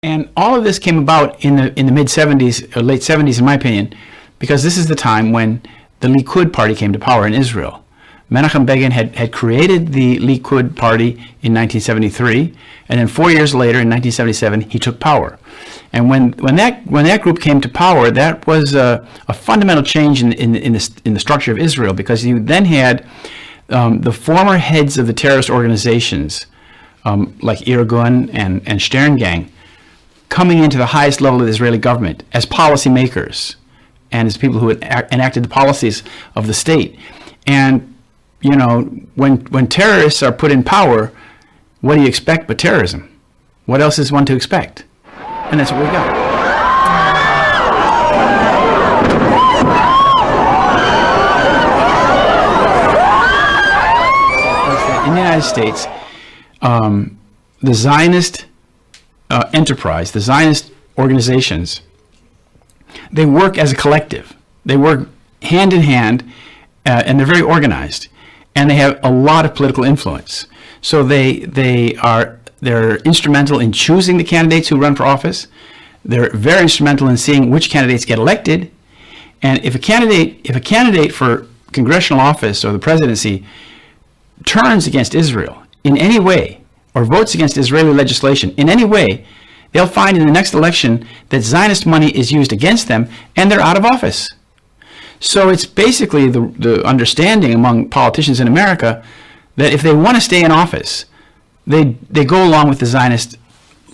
And all of this came about in the mid-70s, or late 70s in my opinion, because this is the time when the Likud party came to power in Israel. Menachem Begin had created the Likud party in 1973, and then 4 years later, in 1977, he took power. And when that group came to power, that was a fundamental change in the structure of Israel, because you then had the former heads of the terrorist organizations, like Irgun and Stern Gang, coming into the highest level of the Israeli government as policymakers and as people who had enacted the policies of the state. And, you know, when terrorists are put in power, what do you expect but terrorism? What else is one to expect? And that's what we got. In the United States, the Zionist enterprise, the Zionist organizations, they work as a collective. They work hand in hand, and they're very organized, and they have a lot of political influence. So they're instrumental in choosing the candidates who run for office. They're very instrumental in seeing which candidates get elected. And if a candidate for congressional office or the presidency turns against Israel in any way, or votes against Israeli legislation in any way, they'll find in the next election that Zionist money is used against them, and they're out of office. So it's basically the understanding among politicians in America that if they want to stay in office, they go along with the Zionist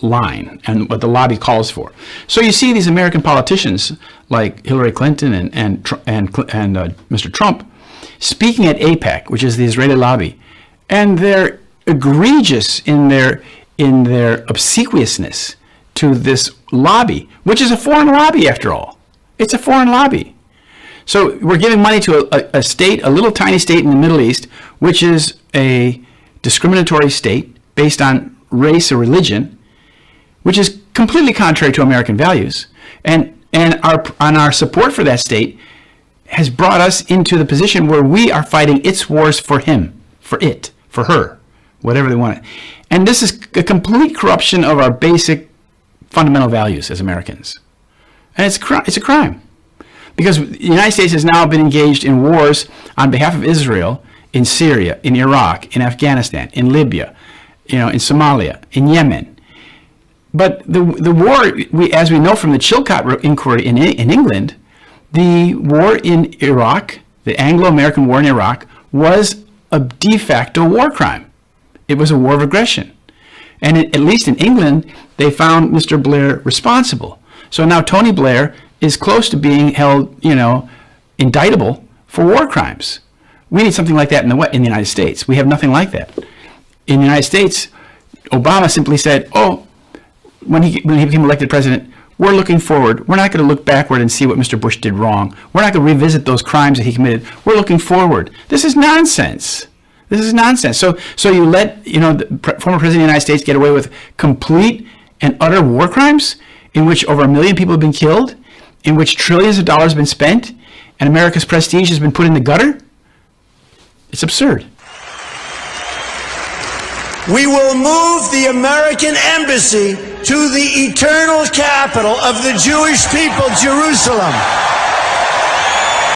line and what the lobby calls for. So you see these American politicians like Hillary Clinton and Mr. Trump speaking at AIPAC, which is the Israeli lobby, and they're egregious in their obsequiousness to this lobby, which is a foreign lobby after all. It's a foreign lobby. So we're giving money to a state, a little tiny state in the Middle East, which is a discriminatory state based on race or religion, which is completely contrary to American values. And our support for that state has brought us into the position where we are fighting its wars for him, for it, for her, whatever they want. And this is a complete corruption of our basic fundamental values as Americans. And it's a crime. Because the United States has now been engaged in wars on behalf of Israel in Syria, in Iraq, in Afghanistan, in Libya, in Somalia, in Yemen. But the war, as we know from the Chilcot inquiry in England, the war in Iraq, the Anglo-American war in Iraq, was a de facto war crime. It was a war of aggression. And at least in England, they found Mr. Blair responsible. So now Tony Blair is close to being held, indictable for war crimes. We need something like that in the United States. We have nothing like that. In the United States, Obama simply said, when he became elected president, we're looking forward. We're not going to look backward and see what Mr. Bush did wrong. We're not going to revisit those crimes that he committed. We're looking forward. This is nonsense. This is nonsense. So you let the former president of the United States get away with complete and utter war crimes in which over 1 million people have been killed, in which trillions of dollars have been spent, and America's prestige has been put in the gutter? It's absurd. We will move the American embassy to the eternal capital of the Jewish people, Jerusalem.